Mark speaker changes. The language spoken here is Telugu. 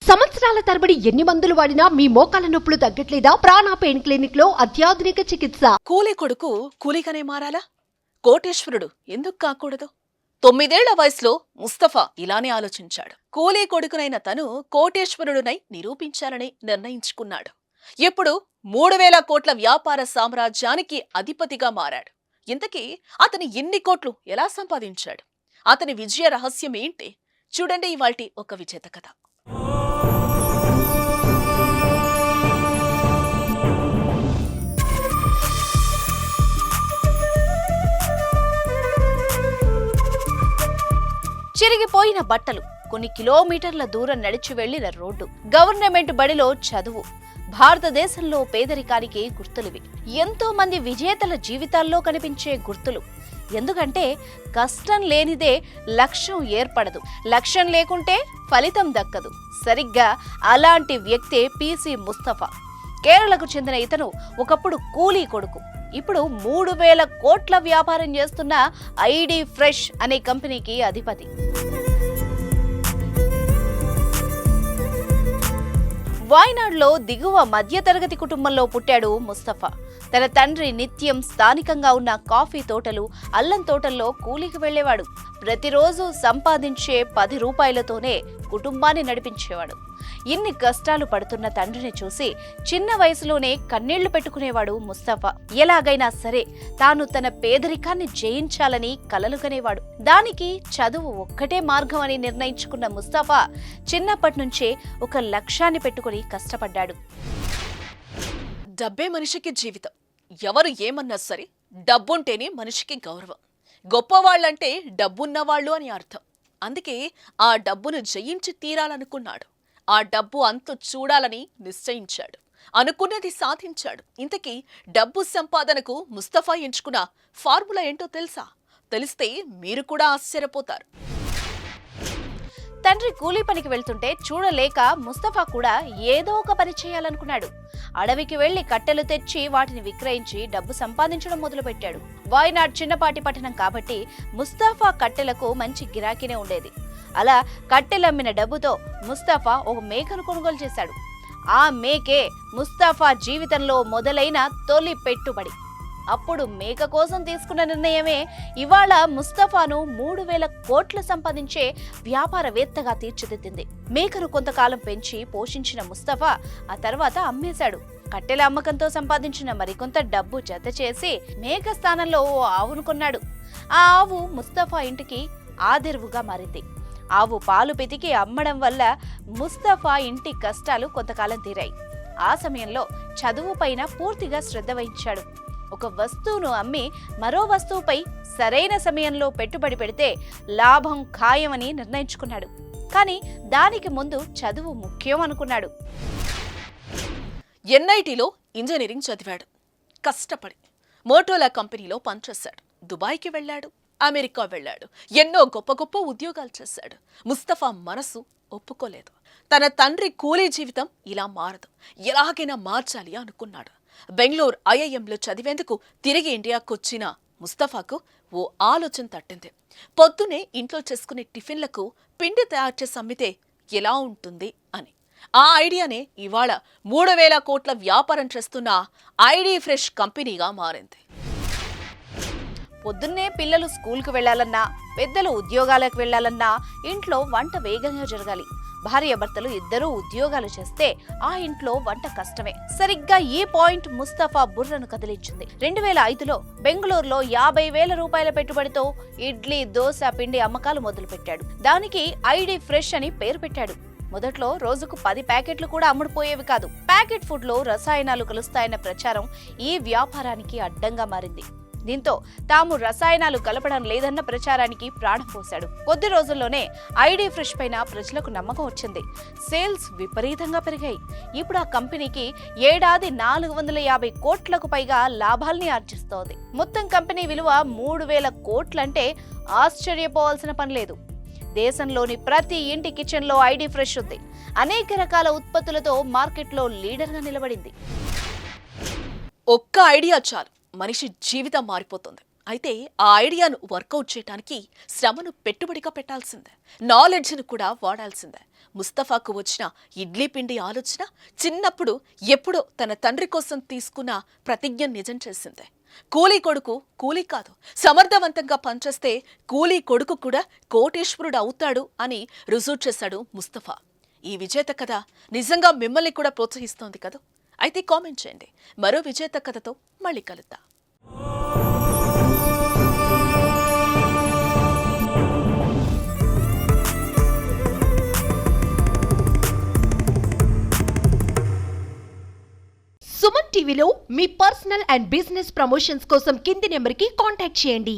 Speaker 1: సంవత్సరాల తరబడి ఎన్ని మందులు వాడినా మీ మోకాల నొప్పులు తగ్గట్లేదా? ప్రాణ పెయిన్ క్లినిక్ లో అత్యాధునిక చికిత్స.
Speaker 2: కూలి కొడుకు కూలిగానే మారాలా? కోటేశ్వరుడు ఎందుకు కాకూడదు? 9 ఏళ్ల వయసులో ముస్తఫా ఇలానే ఆలోచించాడు. కూలీ కొడుకునైన తను కోటేశ్వరుడునై నిరూపించాలని నిర్ణయించుకున్నాడు. ఇప్పుడు 3000 కోట్ల వ్యాపార సామ్రాజ్యానికి అధిపతిగా మారాడు. ఇంతకీ అతని ఇన్ని కోట్లు ఎలా సంపాదించాడు? అతని విజయ రహస్యం ఏంటి? చూడండి ఇవాల్టి ఒక విజేత కథ. చిరిగిపోయిన బట్టలు, కొన్ని కిలోమీటర్ల దూరం నడిచి వెళ్లిన రోడ్డు, గవర్నమెంట్ బడిలో చదువు, భారతదేశంలో పేదరికానికి గుర్తులివి. ఎంతో మంది విజేతల జీవితాల్లో కనిపించే గుర్తులు. ఎందుకంటే కష్టం లేనిదే లక్ష్యం ఏర్పడదు, లక్ష్యం లేకుంటే ఫలితం దక్కదు. సరిగ్గా అలాంటి వ్యక్తే పీసీ ముస్తఫా. కేరళకు చెందిన ఇతను ఒకప్పుడు కూలీ కొడుకు. ఇప్పుడు 3000 కోట్ల వ్యాపారం చేస్తున్న ఐడి ఫ్రెష్ అనే కంపెనీకి అధిపతి. వాయనాడ్లో దిగువ మధ్యతరగతి కుటుంబంలో పుట్టాడు ముస్తఫా. తన తండ్రి నిత్యం స్థానికంగా ఉన్న కాఫీ తోటలు, అల్లం తోటల్లో కూలీకి వెళ్లేవాడు. ప్రతిరోజు సంపాదించే 10 రూపాయలతోనే కుటుంబాన్ని నడిపించేవాడు. ఇన్ని కష్టాలు పడుతున్న తండ్రిని చూసి చిన్న వయసులోనే కన్నీళ్లు పెట్టుకునేవాడు ముస్తఫా. ఎలాగైనా సరే తాను తన పేదరికాన్ని జయించాలని కలలు కనేవాడు. దానికి చదువు ఒక్కటే మార్గం అని నిర్ణయించుకున్న ముస్తఫా చిన్నప్పటి నుంచే ఒక లక్ష్యాన్ని పెట్టుకుని కష్టపడ్డాడు. డబ్బే మనిషికి జీవితం. ఎవరు ఏమన్నా సరే డబ్బుంటేనే మనిషికి గౌరవం. గొప్పవాళ్లంటే డబ్బున్నవాళ్లు అని అర్థం. అందుకే ఆ డబ్బును జయించి తీరాలనుకున్నాడు. ఆ డబ్బు అంతు చూడాలని నిశ్చయించాడు. అనుకున్నది సాధించాడు. ఇంతకీ డబ్బు సంపాదనకు ముస్తఫా ఎంచుకున్న ఫార్ములా ఏంటో తెలుసా? తెలిస్తే మీరు కూడా ఆశ్చర్యపోతారు. తండ్రి కూలీ పనికి వెళ్తుంటే చూడలేక ముస్తఫా కూడా ఏదో ఒక పని చేయాలనుకున్నాడు. అడవికి వెళ్లి కట్టెలు తెచ్చి వాటిని విక్రయించి డబ్బు సంపాదించడం మొదలుపెట్టాడు. వాయనాడ్ చిన్నపాటి పట్టణం కాబట్టి ముస్తఫా కట్టెలకు మంచి గిరాకీనే ఉండేది. అలా కట్టెలమ్మిన డబ్బుతో ముస్తఫా ఒక మేకను కొనుగోలు చేశాడు. ఆ మేకే ముస్తఫా జీవితంలో మొదలైన తొలి పెట్టుబడి. అప్పుడు మేక కోసం తీసుకున్న నిర్ణయమే ఇవాళ ముస్తఫాను 3000 కోట్లు సంపాదించే వ్యాపారవేత్తగా తీర్చిదిద్దింది. మేకను కొంతకాలం పెంచి పోషించిన ముస్తఫా ఆ తర్వాత అమ్మేశాడు. కట్టెల అమ్మకంతో సంపాదించిన మరికొంత డబ్బు జత చేసి మేక స్థానంలో ఓ ఆవును కొన్నాడు. ఆ ఆవు ముస్తఫా ఇంటికి ఆదెరువుగా మారింది. ఆవు పాలు పితికి అమ్మడం వల్ల ముస్తఫా ఇంటి కష్టాలు కొంతకాలం తీరాయి. ఆ సమయంలో చదువు పైన పూర్తిగా శ్రద్ధ వహించాడు. ఒక వస్తువును అమ్మి మరో వస్తువుపై సరైన సమయంలో పెట్టుబడి పెడితే లాభం ఖాయమని నిర్ణయించుకున్నాడు. కానీ దానికి ముందు చదువు ముఖ్యం అనుకున్నాడు. ఎన్ఐటీలో ఇంజనీరింగ్ చదివాడు. కష్టపడి మోటోలా కంపెనీలో పనిచేశాడు. దుబాయ్కి వెళ్లాడు, అమెరికా వెళ్లాడు. ఎన్నో గొప్ప గొప్ప ఉద్యోగాలు చేశాడు. ముస్తఫా మనసు ఒప్పుకోలేదు. తన తండ్రి కూలీ జీవితం ఇలా మారదు, ఎలాగైనా మార్చాలి అనుకున్నాడు. బెంగళూరు ఐఐఎంలో చదివేందుకు తిరిగి ఇండియాకొచ్చిన ముస్తఫాకు ఓ ఆలోచన తట్టింది. పొద్దునే ఇంట్లో చేసుకునే టిఫిన్లకు పిండి తయారు చేసి అమ్మితే ఎలా ఉంటుంది అని. ఆ ఐడియానే ఇవాళ 3000 కోట్ల వ్యాపారం చేస్తున్న ఐడి ఫ్రెష్ కంపెనీగా మారింది. పొద్దున్నే పిల్లలు స్కూల్కి వెళ్లాలన్నా, పెద్దలు ఉద్యోగాలకు వెళ్లాలన్నా ఇంట్లో వంట వేగంగా జరగాలి. భార్యాభర్తలు ఇద్దరూ ఉద్యోగాలు చేస్తే ఆ ఇంట్లో వంట కష్టమే. సరిగ్గా ఈ పాయింట్ ముస్తఫా బుర్రను కదిలించింది. 2005లో బెంగళూరులో 50,000 రూపాయల పెట్టుబడితో ఇడ్లీ, దోశ పిండి అమ్మకాలు మొదలుపెట్టాడు. దానికి ఐడి ఫ్రెష్ అని పేరు పెట్టాడు. మొదట్లో రోజుకు 10 ప్యాకెట్లు కూడా అమ్ముడుపోయేవి కాదు. ప్యాకెట్ ఫుడ్ లో రసాయనాలు కలుస్తాయన్న ప్రచారం ఈ వ్యాపారానికి అడ్డంగా మారింది. దీంతో తాము రసాయనాలు కలపడం లేదన్న ప్రచారానికి ప్రాణం పోశాడు. కొద్ది రోజుల్లోనే ఐడి ఫ్రెష్ పైన ప్రజలకు నమ్మకం వచ్చింది. సేల్స్ విపరీతంగా పెరిగాయి. ఇప్పుడు ఆ కంపెనీకి ఏడాది 450 కోట్లకు పైగా లాభాల్ని ఆర్జిస్తోంది. మొత్తం కంపెనీ విలువ 3000 కోట్లంటే ఆశ్చర్యపోవాల్సిన పని లేదు. దేశంలోని ప్రతి ఇంటి కిచెన్ లో ఐడి ఫ్రెష్ ఉంది. అనేక రకాల ఉత్పత్తులతో మార్కెట్లో లీడర్గా నిలబడింది. ఒక్క ఐడియా చాలు, మనిషి జీవితం మారిపోతుంది. అయితే ఆ ఐడియాను వర్కౌట్ చేయడానికి శ్రమను పెట్టుబడిగా పెట్టాల్సిందే, నాలెడ్జ్ను కూడా వాడాల్సిందే.
Speaker 3: ముస్తఫాకు వచ్చిన ఇడ్లీ పిండి ఆలోచన చిన్నప్పుడు ఎప్పుడో తన తండ్రి కోసం తీసుకున్న ప్రతిజ్ఞ నిజం చేసిందే. కూలీ కొడుకు కూలీ కాదు, సమర్థవంతంగా పనిచేస్తే కూలీ కొడుకు కూడా కోటీశ్వరుడు అవుతాడు అని రుజువు చేశాడు ముస్తఫా. ఈ విజేత కథ నిజంగా మిమ్మల్ని కూడా ప్రోత్సహిస్తోంది కదా? అయితే కామెంట్ చేయండి. మరో విజేత కథతో మళ్ళీ కలుద్దాం.
Speaker 1: సుమన్ టీవీలో మీ పర్సనల్ అండ్ బిజినెస్ ప్రమోషన్స్ కోసం కింది నెంబర్కి కాంటాక్ట్ చేయండి.